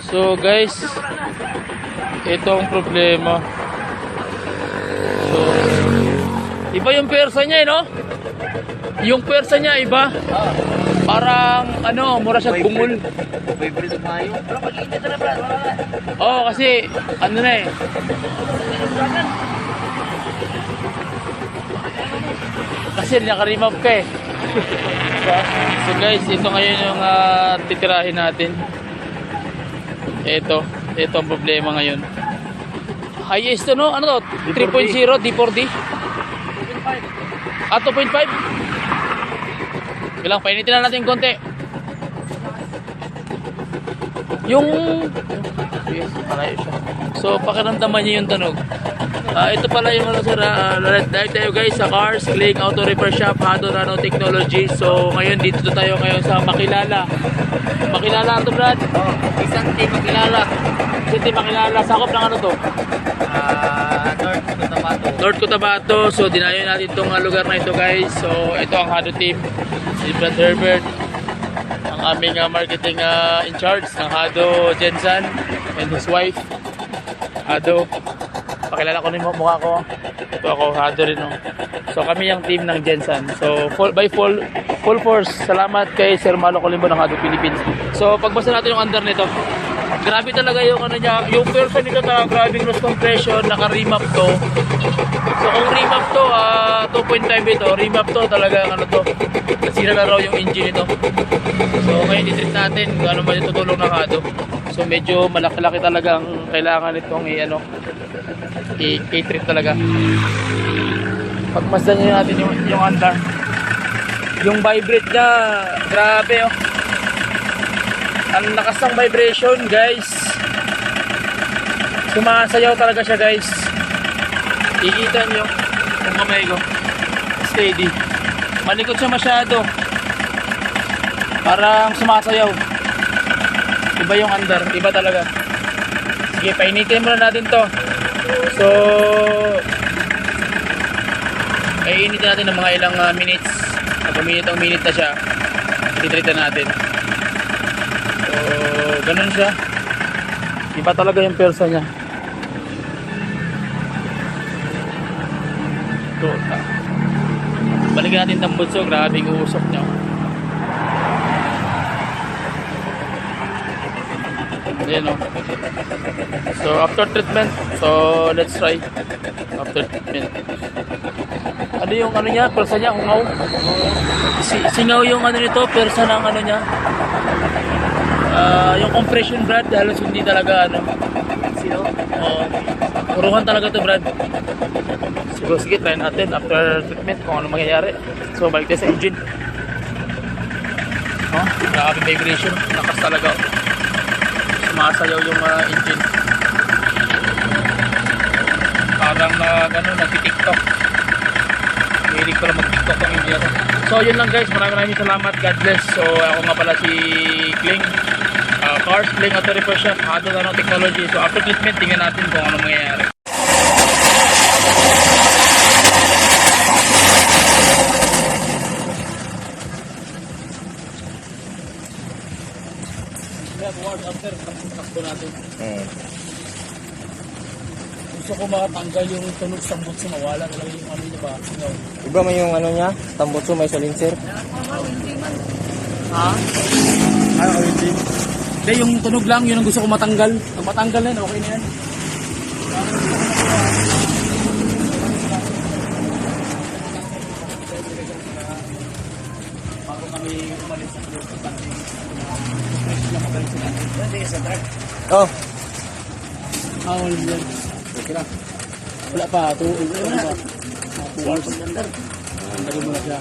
So guys, ito ang problema. So, iba yung pwersa niya, no? Yung pwersa niya iba. Parang ano, mura siya bungol. Favorite tayo. Pero pag-iinit na brad, wala na. Oo, kasi ano na eh. Kasi naka-remap ka eh. So guys, ito ngayon yung titirahin natin. Ito ang problema ngayon. Highest to, no? Ano to? 3.0 D4D? 2.5. 2.5? Ilang, painitin na natin konti. Yung yes, malayo siya. So pakiramdaman niyo yung tunog. Ito pala yung ano sir, dahil tayo guys sa Cars Kling Auto Repair Shop, Hado Nanotechnology. So ngayon dito tayo ngayon sa Makilala. Makilala to Brad? Isang team makilala. Hindi makilala, sakop ng ano to? North Cotabato. North Cotabato. So dinayo natin itong lugar na ito guys. So ito ang Hado team, si Brad Herbert, ang aming marketing in charge ng Hado, Jensen and his wife Hado. Pakilala ko na yung mukha ko. Ito ako, Hado rin. No? So kami yung team ng Jensen. So full force, salamat kay Sir Malo Colimbo ng Hado Philippines. So pagbasa natin yung under nito, grabe talaga yung ano niya, yung person nito na grabe cross compression, naka-remap to. So kung remap to, 2.5 ito, remap to talaga ano to, nasira na raw yung engine nito. So ngayon i-treat natin kung ano ba yung tutulong ng Hado. So medyo malaki-laki talaga ang kailangan nitong i-treat talaga. Pagmasdan nyo natin yung under, yung vibrate niya, grabe oh. Ang lakas ng vibration guys. Sumasayaw talaga siya guys. Ikita nyo yung kamay ko, steady. Malikot siya masyado, parang sumasayaw. Iba yung under, iba talaga. Sige, painitin muna natin to. So painitin natin ng mga ilang minutes. Pag minute na siya, ititreat natin. So ganun siya. Iba talaga yung persa niya. So balikan natin ng butso. Grabe yung usok niya. Ayan o. So after treatment, so let's try after treatment. Ano yung ano niya, persa niya, ungaw. Singaw yung ano nito, persa ng ano niya. Yung compression Brad, halos hindi talaga ano. Puruhan talaga to Brad. Sige, try natin after treatment kung ano mangyayari. So balik tayo sa engine. Grabe vibration, lakas talaga. Sumasayaw yung engine. Parang gano'n, nag-tiktok. Hilig ko lang mag-tiktok ang engine. So yun lang guys, maraming salamat. God bless. So ako nga pala si Kling, Cars Kling Auto Repair Shop, Hado Nanotechnology. So after treatment, tingnan natin kung ano mangyayari. After takbo natin. Gusto ko makatanggal yung tunog sa butso, mawala talaga yung ano niya ba? Iba man yung ano niya, tambutso may silencer. Ha? Ano hindi? Hindi, yung tunog lang, yun ang gusto ko matanggal. Pag matanggal na yun, okay na yan. Bago kami umalis sa loob ng country. Oh. Wala yan. Okay na. Wala pa. 2 hours. Lagi mo na siya.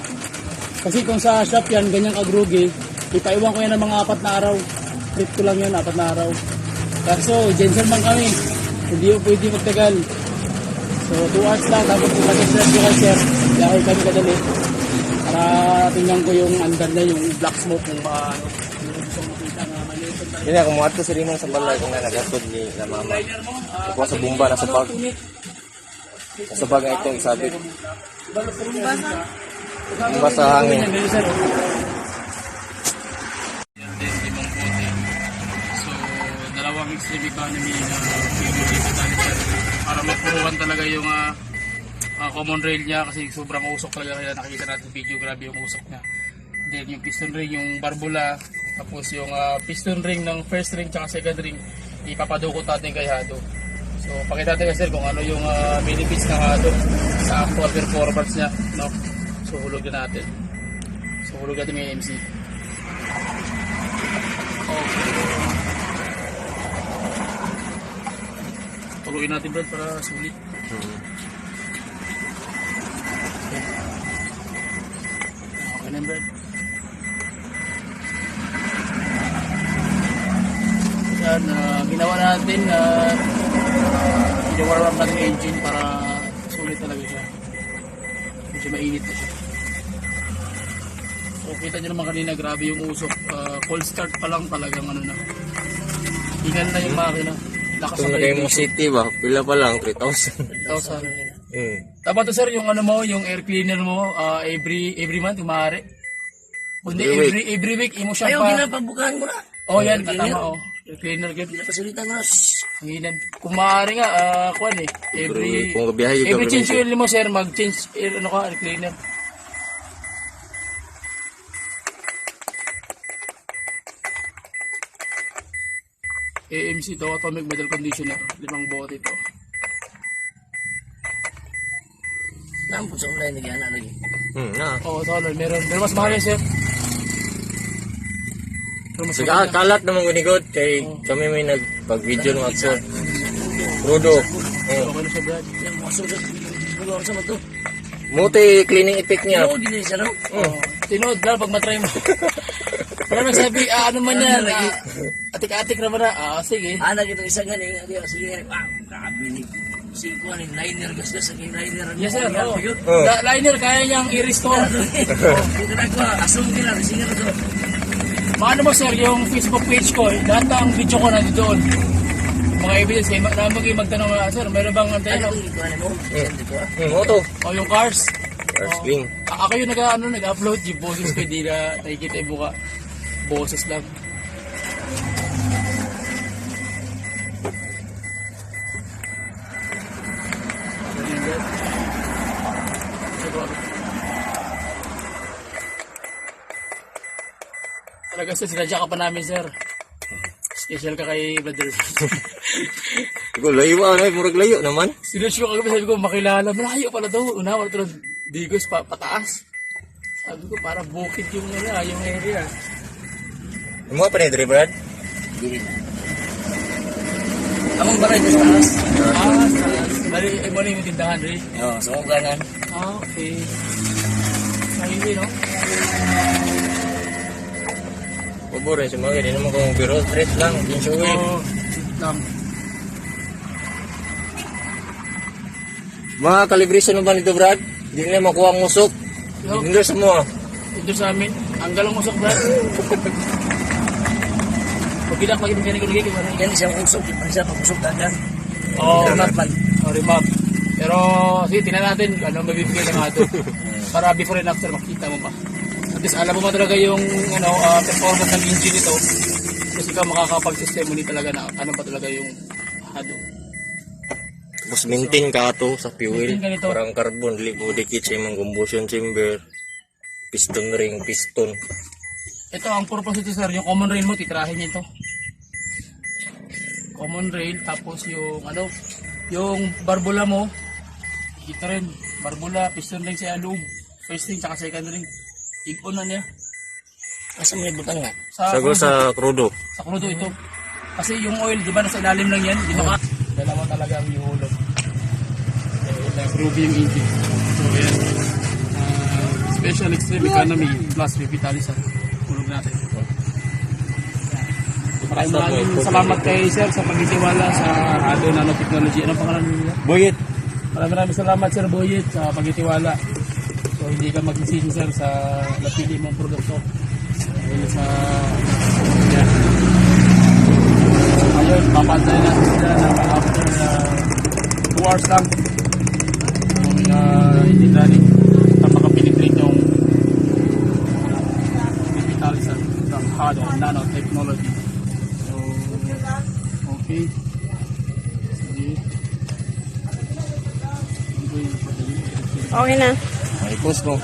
Kasi kung sa shop yan, ganyan ka-groggy, ipaiwan ko yan ng mga 4 na araw. Trip ko lang yan, 4 na araw. Kaso, Jensen man kami. Hindi mo pwede magtagal. So, 2 hours lang. Tapos kung mag-stress ko kay sir, dahil kami kadali. Para tingnan ko yung under na yung black smoke, yung mga ano. Yun na, kumuha ito si Rimon sa balay kung nga nagatod ni na mama. Kukuha sa bumba, nasa bag. Nasa bag nga ito, isabit. Bumba sa hangin. So, dalawa ang extreme economy na PWD para mapuruhan talaga yung common rail niya kasi sobrang usok talaga, kaya nakikita natin video, grabe yung usok niya. Then yung piston ring, yung barbula, tapos yung piston ring ng first ring tsaka second ring, ipapadukot natin kay Hado. So pakita natin kasi kung ano yung benefits ng Hado sa actual performance niya, no? So hulog na natin. So hulog natin yung MC. Okay. Tuloy natin Brad para sulit. Okay na Brad. Yan, ginawa natin i-warm up natin yung engine para sulit talaga siya. Medyo mainit na siya. So kita nyo naman kanina, grabe yung usok. Cold start pa lang talagang ano na. Hingal na yung makina. Lakas Kung na nagay mo city ba, pila pa lang, 3,000. 3,000. Tama to sir, yung ano mo, yung air cleaner mo, every month, yung maaari. Kundi every week, imo siya Ayaw, pa. ginapabukahan mo na. Oh, yan, katama, oh. Air cleaner, good. Pinapasalitan mo na. Hanginan. Kung maaari nga, kuwan eh. Kung kabiyahe ka, Every change oil mo sir, mag-change air, ano ka, air cleaner. AMC to, atomic metal conditioner. 5 bote ito. Nampun sa online na gana lagi. Oo, so ano, meron. Pero mas mahal yan sir. Pero mas Sige, mahal yan. kalat naman gunigod kay kami may nagpag-video ng action. Rudo. Okay na siya Brad. Yung mga sulit. Ano sa mo to? Muti cleaning effect niya. Oo, gini siya no? Tinood lang pag matry mo. Pero nagsabi, ano man yan, atik-atik naman na. Sige. Anak ito isa ganing. Sige, grabe ni. Singko ni liner gas sa king liner. Yes sir, oo. Oh. Liner, kaya niyang i-restore. Dito na ko, asong kila, sige na to. Maano mo sir, yung Facebook page ko, lahat ng video ko nandito doon. Mga evidence, kaya magtanong sir, meron bang Ano antay? ito ano mo? Dito ah. Moto. O yung cars. Wrestling. Ako yung nag-upload, yung boses ko, hindi na nakikita yung buka. Boses lang. Talaga sir, sinadya ka pa namin sir. Special ka kay brother. Ikaw, layo ano, murag layo naman. Sinusyo ka kami, sabi ko, makilala. Malayo pala daw. Una, wala ito ng digos pataas. Sabi ko, para bukid yung area. Yung mga panedre, Brad? Gini na. Among balay sa taas. Bali, ay mo na yung tindahan, Ray. Oo, sa mong ganan. Okay. Mahili, no? Pabor sa mga hindi naman kung biro, straight lang, pinso wheel. Oo, lang. Mga calibration naman ito, Brad? Hindi na makuha ang musok. Yo. Hindi sa mo. Ito sa amin, ang galong musok, Brad. Pag pinak, magiging ganyan ko lagi. Yan isang usok, di pa siya pag-usok dagan. Oo, Remap man. remap. Pero, sige, tingnan natin ano mabibigay ng ato. Para before and after, makita mo pa. At least, alam mo ba talaga yung performance ng engine nito. Kasi ka makakapag-system mo talaga na ano ba talaga yung hado. Tapos maintain ka ito sa fuel. Maintain ka nito. Parang carbon, dikit sa imong combustion chamber. Piston ring, piston. Ito, ang purpose ito sir, yung common rail mo, titrahin niya ito. Common rail, tapos yung yung barbula mo, ito rin, barbula, piston ring sa loob, first ring, tsaka second ring. Ig-on na niya. Asa may butang nga. Sago sa crudo. Sa crudo ito. Kasi yung oil, di ba, nasa ilalim lang yan, dito ka. Dalawa talaga ang ihulog. Nag-groove yung engine. So, yan. Special Extreme Economy plus revitalizer. Hulog natin. Maraming salamat kay sir sa pagtitiwala sa Hado Nanotechnology. Anong pangalan niyo? Boyet. Maraming salamat sir Boyet sa pagtitiwala. So hindi ka magsisisi sir sa napili mong produkto. Dahil sa yan. Ayun, papantay natin sila na after 2 hours lang. Hindi running. Napaka-penetrate yung revitalizer from Hado Nanotechnology. So, Okay. Sige. Okay na. Ay, post mo.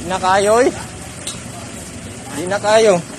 Di na kayo eh. Di na kayo.